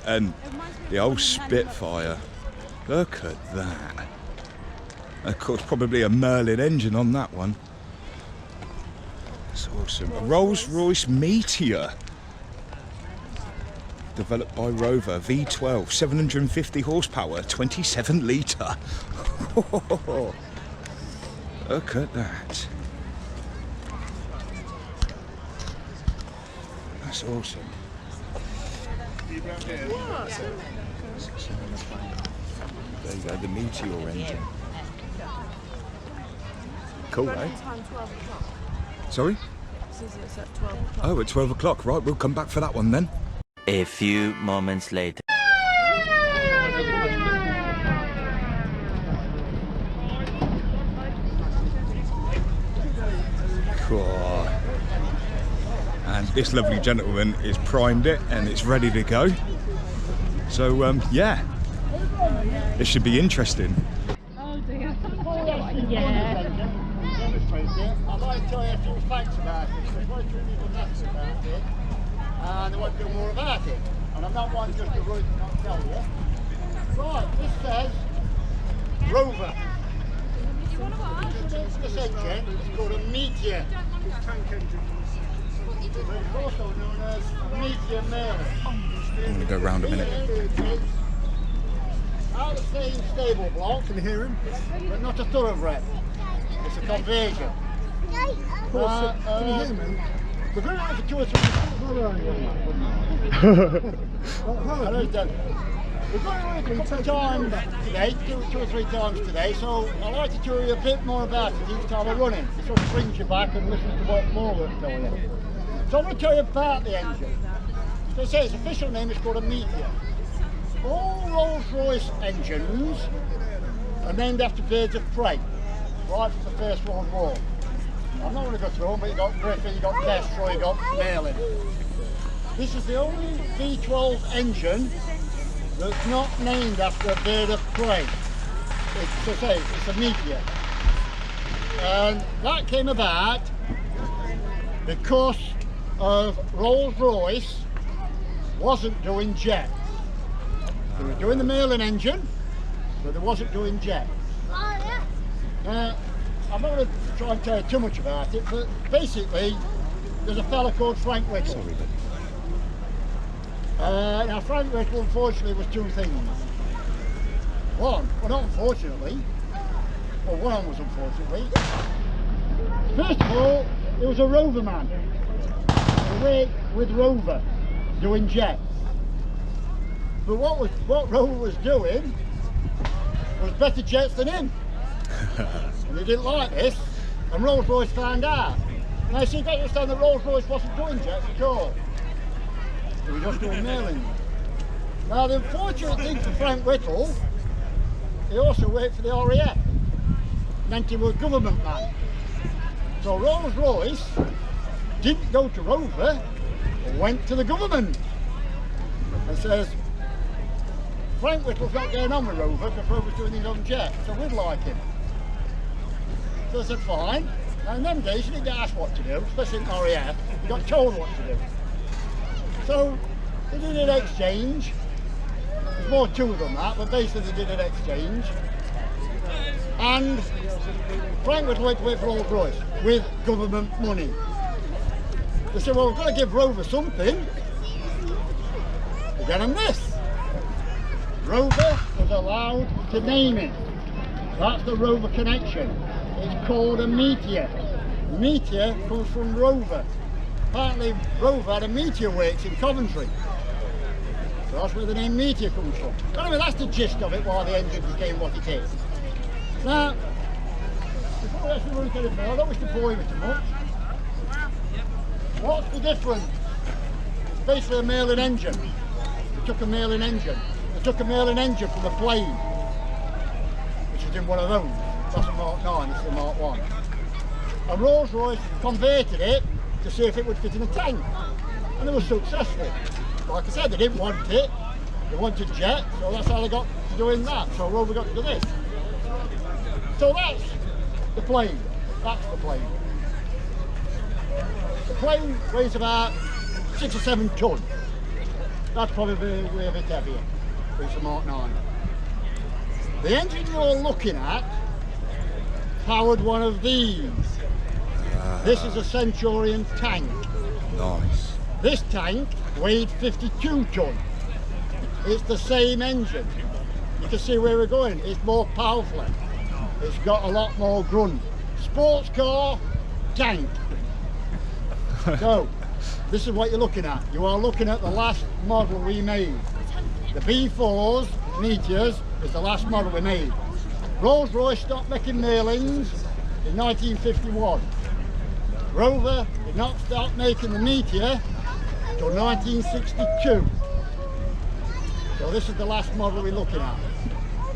And the old Spitfire, look at that. Of course, probably a Merlin engine on that one. That's awesome. A Rolls-Royce Meteor, developed by Rover, V12, 750 horsepower, 27 litre. Look at that. That's awesome. There you go, the Meteor engine. Cool, eh? Sorry? It's at 12 o'clock. Oh, at 12 o'clock. Right, we'll come back for that one then. A few moments later. Cool. And this lovely gentleman is primed it and it's ready to go. So, yeah, this should be interesting. Oh dear. Yeah. I'd like to tell you a few facts about it, because quite a few people ask about it, and they want to do more about it. And I'm not one just to ruin and not tell you. Right, this says Rover. This engine is called a Meteor tank engine. But it's also known as Meteor Merlin. I'm going to go round a minute. Out of the same stable block, can you hear him? But not a thoroughbred. It's a conversion. Can you hear me? We're going out for 2 or 3 We're going out a couple of times today, two or three times today, so I'd like to tell you a bit more about it each time we're running. It sort of brings you back and listens to what more we're telling you. So I'm going to tell you about the engine. So I say its official name is called a Meteor. All Rolls-Royce engines are named after birds of prey, right from the First World War. I'm not going to go through them, but you've got Griffin, you've got Kestrel, you've got Merlin. This is the only V12 engine that's not named after a bird of prey. It's, as I say, it's a Meteor. And that came about because of Rolls-Royce wasn't doing jets. They were doing the Merlin engine, but they wasn't doing jets. I'm not going to try and tell you too much about it, but basically there's a fella called Frank Whittle. Now Frank Whittle unfortunately was two things. One, well not unfortunately, well one of them was unfortunately. First of all, he was a Rover man. Away with Rover, doing jets. But what Rover was doing was better jets than him. And he didn't like this, and Rolls-Royce found out. Now see, you got to understand that Rolls-Royce wasn't doing jets at all. They were just doing Merlin. Now the unfortunate thing for Frank Whittle, he also worked for the RAF. Meant he was a government man. So Rolls-Royce didn't go to Rover, went to the government and says, Frank Whittle's not going on with Rover because Rover's doing his own jet, so we'd like him. So I said, fine. Now in them days you didn't get asked what to do, especially in RAF, you got told what to do. So they did an exchange. There's more to it than that, but basically they did an exchange. And Frank Whittle went to work for Rolls-Royce with government money. They said, well, we've got to give Rover something. We get him this. Rover was allowed to name it. That's the Rover connection. It's called a Meteor. Meteor comes from Rover. Apparently Rover had a Meteor Works in Coventry. So that's where the name Meteor comes from. But anyway, that's the gist of it, why the engine became what it is. Now, before we actually run into it more, I don't wish to bore you too much. What's the difference? It's basically a Merlin engine. They took a Merlin engine. They took a Merlin engine from a plane, which is in one of those. That's a Mark 9, it's the Mark 1. And Rolls-Royce converted it to see if it would fit in a tank. And they were successful. Like I said, they didn't want it. They wanted jet, so that's how they got to doing that. So Rover got to do this. So that's the plane. That's the plane. The plane weighs about 6 or 7 tons. That's probably a bit heavier. It's a Mark 9. The engine you're looking at powered one of these. This is a Centurion Tank. Nice. This tank weighed 52 ton. It's the same engine. You can see where we're going. It's more powerful. It's got a lot more grunt. Sports car, tank. So, this is what you're looking at. You are looking at the last model we made. The B4's Meteors is the last model we made. Rolls-Royce stopped making Merlins in 1951. Rover did not start making the Meteor until 1962. So this is the last model we're looking at.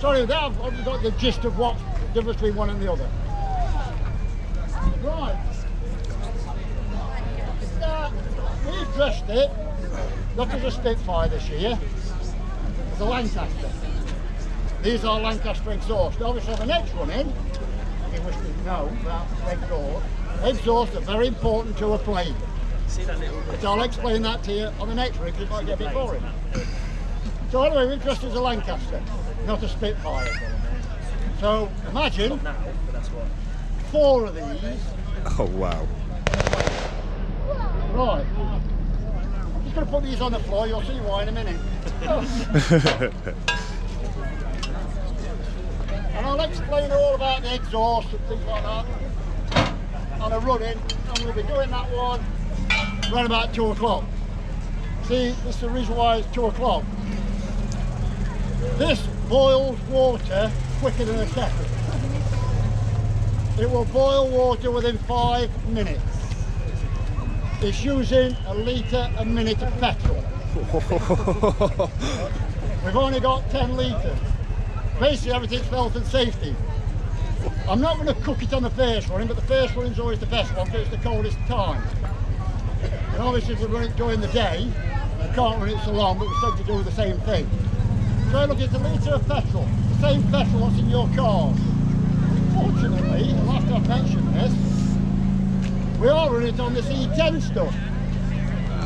Sorry, I've already got the gist of what's the difference between one and the other. Right. We've dressed it, not as a Spitfire this year, as a Lancaster. These are Lancaster Exhaust. Obviously the next one in, if you wish to know about exhaust. Exhausts are very important to a plane. So I'll explain that to you on the next one because it might get a bit boring. So anyway, we've dressed as a Lancaster, not a Spitfire. So imagine 4 of these. Oh wow. Right. I'm just going to put these on the floor, you'll see why in a minute. And I'll explain all about the exhaust and things like that on a run-in, and we'll be doing that one around about 2 o'clock. See, this is the reason why it's 2 o'clock. This boils water quicker than a kettle. It will boil water within 5 minutes. It's using a litre a minute of petrol. We've only got 10 litres. Basically everything's health and safety. I'm not going to cook it on the first running, but the first running's always the best one because it's the coldest time. And obviously if we run it during the day, we can't run it so long, but we tend to do the same thing. So look, it's a litre of petrol, the same petrol that's in your car. Unfortunately, and after I've mentioned this, we are running it on this E10 stuff.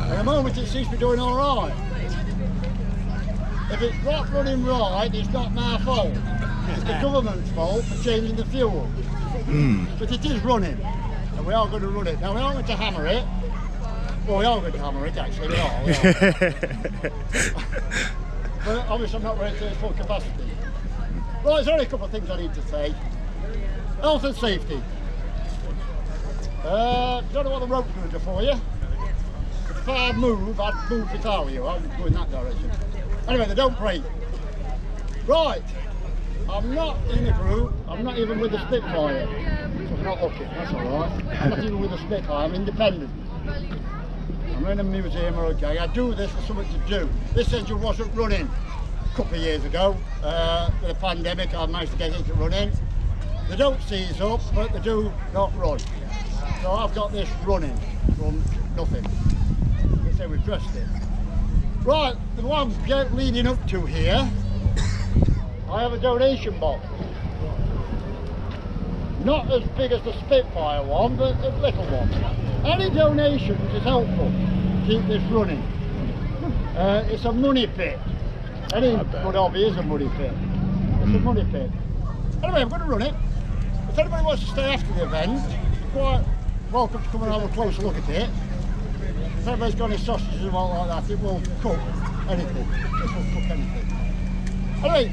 At the moment it seems to be doing alright. If it's not running right, it's not my fault. It's the government's fault for changing the fuel. But it is running, and we are going to run it. Now we aren't going to hammer it. Well, we are going to hammer it actually, we are. But obviously I'm not running to its full capacity. Right, there's only a couple of things I need to say. Health and safety. Don't know what the rope's going to do for you. If I'd move if I were you. I'd go in that direction. Anyway, they don't break. Right, I'm not in a group. I'm not even with the Spitfire. So I'm not looking, that's alright. I'm not even with the Spitfire, I'm independent. I'm in a museum or a gang. I do this for something to do. This engine wasn't running a couple of years ago. With the pandemic, I managed to get it to run in. They don't seize up, but they do not run. So I've got this running from nothing. Let's say we've dressed it. Right, the one leading up to here, I have a donation box. Not as big as the Spitfire one, but a little one. Any donations is helpful to keep this running. It's a money pit. Any good hobby is a money pit. It's a money pit. Anyway, I'm going to run it. If anybody wants to stay after the event, you're quite welcome to come and have a closer look at it. If anybody's got any sausages and all like that, it will cook anything. It will cook anything. Anyway,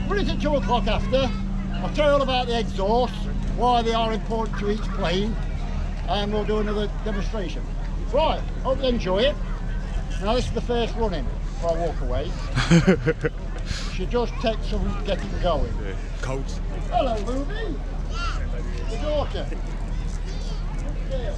run it at 2 o'clock after. I'll tell you all about the exhausts, why they are important to each plane, and we'll do another demonstration. Right, hope you enjoy it. Now this is the first run-in before I walk away. She just takes some getting going. Cold. Hello, Ruby. The daughter. Yeah.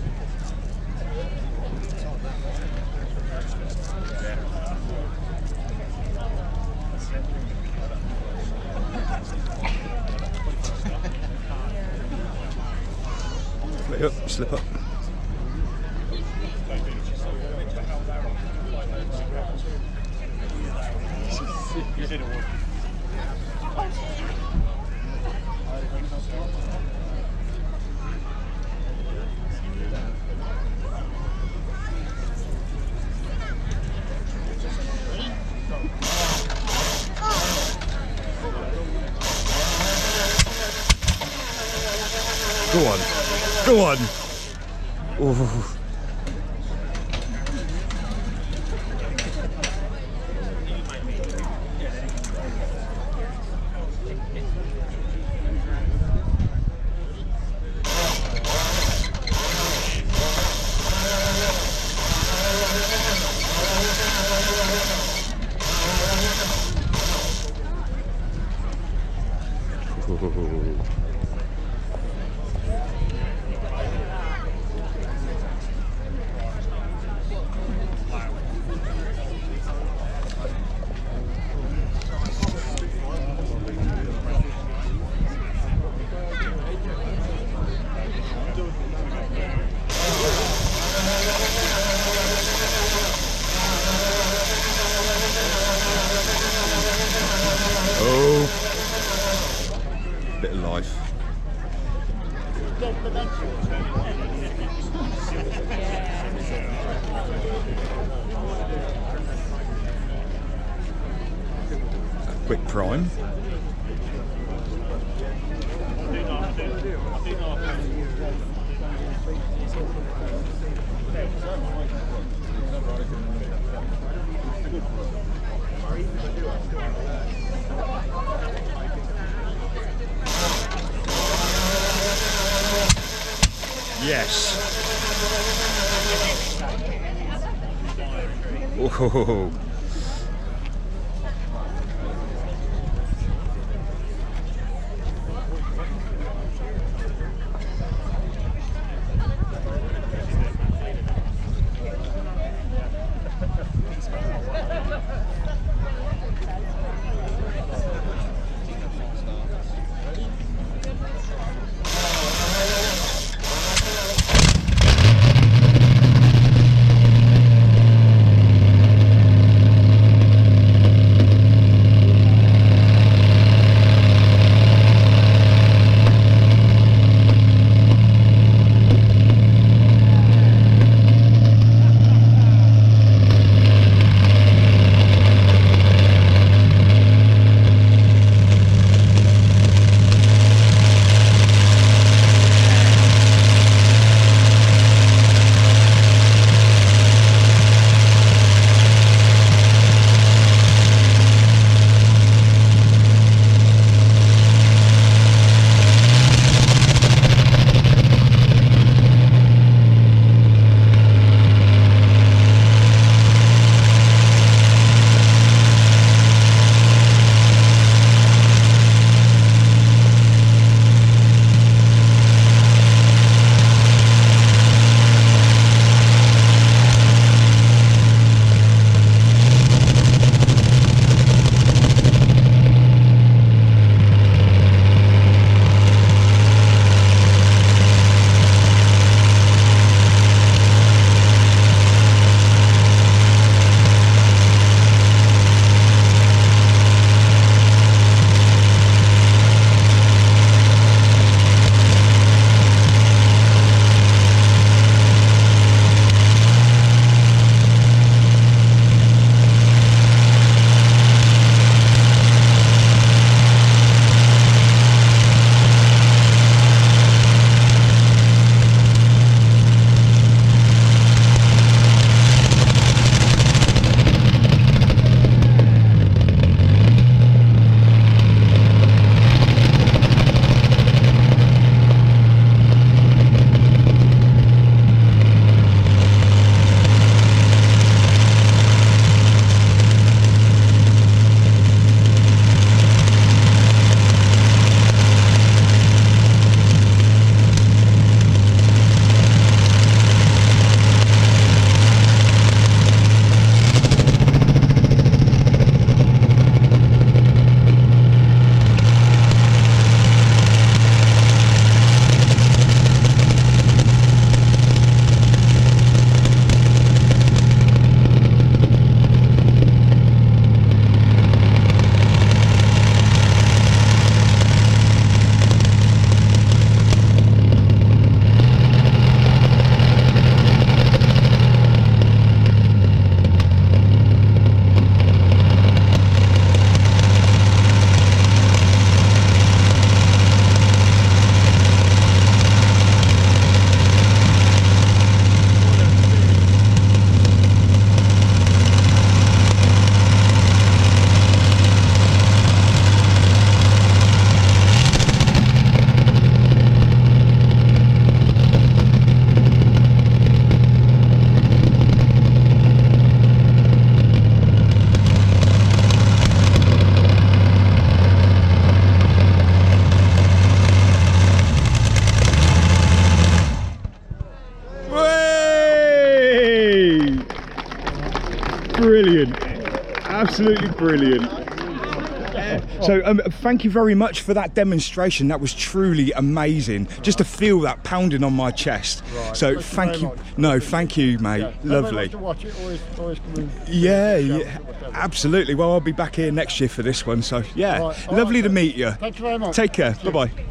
Slip up. Go on. Go on. Ooh. Bit of life. Quick prime. Yes. Oh. absolutely brilliant. So thank you very much for that demonstration. That was truly amazing. Just to feel that pounding on my chest. Right. So thank you. No, thank you, mate. Yeah. Lovely. To watch it, always come in. Yeah, absolutely. Well, I'll be back here next year for this one. So yeah, All right, lovely to then. meet you. Thank you very much. Take care. Bye bye.